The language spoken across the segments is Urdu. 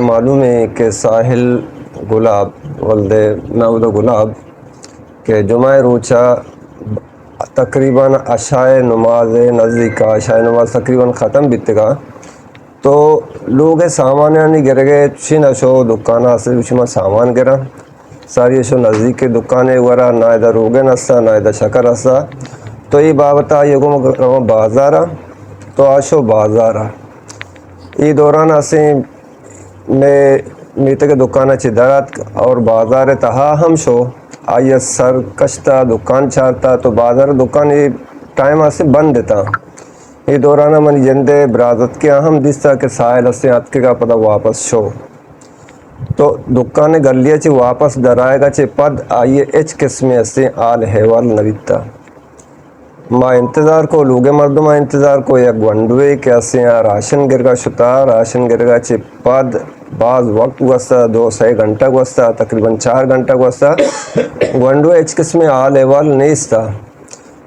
معلوم ہے کہ ساحل گلاب ولد ناود گلاب کہ جمعہ روچہ تقریباً عشائے نماز نزدیک عشائے نماز تقریباً ختم بیتے گا تو لوگ سامانیانی گر گئے چین اشو دکانہ سے چما سامان گرا ساری اشو نزدیک کے دکانے ورا نہ ادھر روگن ہستا نہ ادھر شکر ہستا تو یہ بابتا یہ گو بازارہ تو آشو بازارہ یہ دوران اسیں میں میتے کے دکانہ چی درات اور بازار تہا ہم شو آئیے سر کشتا دکان چارتا تو بازار دکان یہ ٹائم آسے بند دیتا یہ دورانہ منی جندے برازت کے اہم دیستا کہ ساحل اسے اتکے کا پتہ واپس شو تو دکانے گلیہ چی واپس درائے گا چی پد آئیے اچ قسمیں اسے آل حیوال نویتا ما انتظار کو لوگے مردمہ انتظار کو یک گونڈوے کہ اسے راشن گرگا شتا راشن گرگا چی پد بعض وقت گوستا 2-3 گھنٹہ گوستا تقریباً 4 گھنٹہ گوستا گونڈوے اچ قسمیں آل حیوال نیستا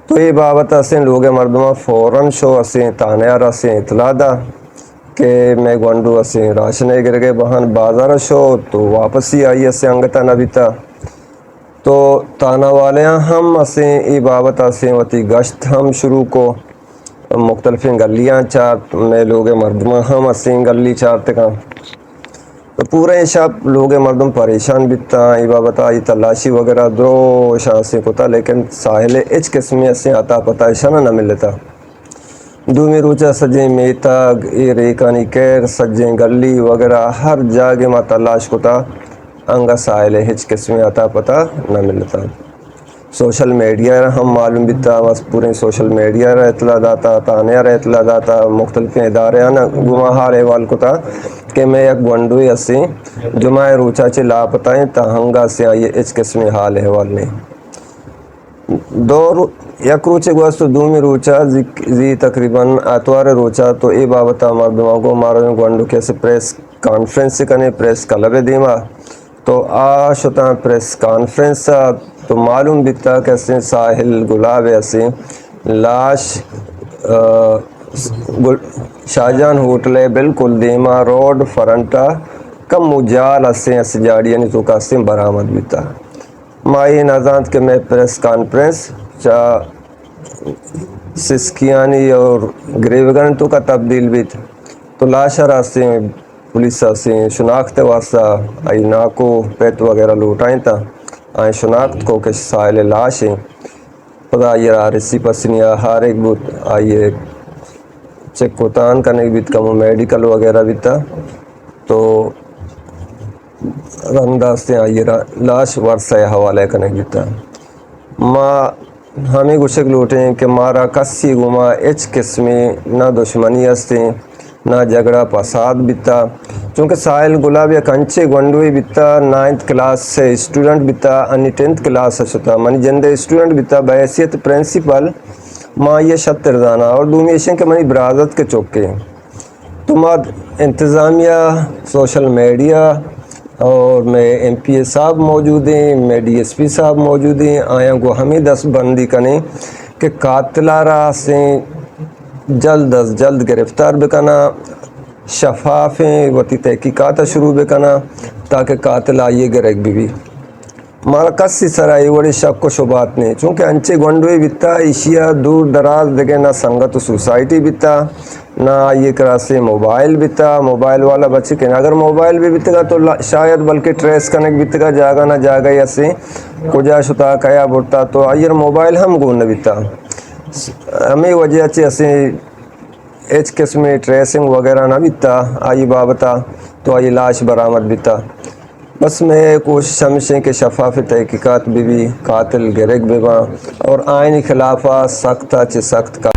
تو یہ بابت اسیں لوگے مردمہ فوراً شو اسیں تانیار اسیں اطلاع دا کہ میں گونڈو اسیں راشنے گر گئے بہن بازار شو تو واپس ہی آئی اسیں انگتا نبیتا تو تانا والیاں ہم اسیں ای بابت اسیں وتی گشت ہم شروع کو مختلف گلیاں چار میں لوگ مردمہ ہم اسیں گلی چارتے کا تو پورے شب لوگ مردم پریشان بیتا ای بابت آئی تلاشی وغیرہ درو شانسیں کتا لیکن ساحل اچ قسمی اسیں عطا پتہ اشانہ نہ ملتا دومی روچہ سجیں میتا ای ریکانی کیر سجیں گلی وغیرہ ہر جاگے ما تلاش کتا انگا ساحل ہچ قسمی عطا پتہ نہ ملتا سوشل میڈیا ہم معلوم بیتا بس پورے سوشل میڈیا رہ اطلاع داتا تانیہ رہ اطلاع داتا مختلف ادارے آنا گمہ حال احوال کتا کہ میں یک گونڈوی اسیں جمعہ روچہ چے لاپتائیں تاہنگا سے آئیے اچ قسمی حال احوال نے یک روچے گوستو دومی روچہ زی تقریباً آتوار روچہ تو ای بابتا مردموں کو مارو گونڈو کیسے پریس کانفرنس کنے پریس کلب دیما تو شتا پریس کانفرنس تو معلوم بیتا کہ اسیں ساحل گلاب اسیں لاش شاہجہان ہوٹلے بالکل دیما روڈ فرنٹا کم مجال اسیں اس جاڑی یعنی تو کا اسیں برآمد بیتا مائی نازانت کہ میں پریس کانفرنس چا سسکیانی اور گریوگن تو کا تبدیل بیت تو لاشہ راستیں پولیس اسیں شناخت واسطہ آئی ناکو پیت وغیرہ لوٹائیں تا آئیں شناخت کو کہ ساحل لاشیں خدا یہ رسی پسنیا ہار ایک بود آئیے چیک کوتان کرنے بیت کمو میڈیکل وغیرہ بیتا تو رنداستے آئیے لاش ورثہ حوالے کرنے بیتا ما ہمیں گوشک لوٹیں کہ مارا کسی گما اچ قسمی نہ دشمنی ہستیں نہ جھگڑا فساد بیتا چونکہ ساحل گلاب یا کنچے گونڈوی بیتا 9th کلاس سے اسٹوڈنٹ بیتا انی 10th کلاس شتا منی جندے اسٹوڈنٹ بیتا بحیثیت پرنسپل ما یہ شت رضانہ اور دومی اشیں کہ منی برازت کے چوکے تو ما انتظامیہ سوشل میڈیا اور میں ایم پی اے صاحب موجود ہیں میں ڈی ایس پی صاحب موجود ہیں آیا کو ہمیں دست بندی کنے کہ قاتلہ را سے جلد از جلد گرفتار بکنا شفافیں وتی تحقیقات شروع بکنا تاکہ قاتل آئیے گرگ بھی مارا کسی سرائی وڑی شک و شبات نہیں چونکہ انچے گونڈوی بیتا ایشیا دور دراز دگے نہ سنگت و سوسائٹی بیتا نہ یہ کراسے موبائل بیتا موبائل والا بچے کہ اگر موبائل بھی بیتے گا تو شاید بلکہ ٹریس کنک بیتے گا جاگا نہ جاگا یا سے کجا شتا کیا بڑتا تو آئیر موبائل ہم گون بیتا ہمیں وجہ چے اسیں ایچ قسمی ٹریسنگ وغیرہ نہ بیتا آئی بابتا تو آئی لاش برآمد بیتا بس میں کوشش ہمشیں کہ شفاف تحقیقات بھی قاتل گرگ بھی اور آئینی خلافہ سخت چے سخت کا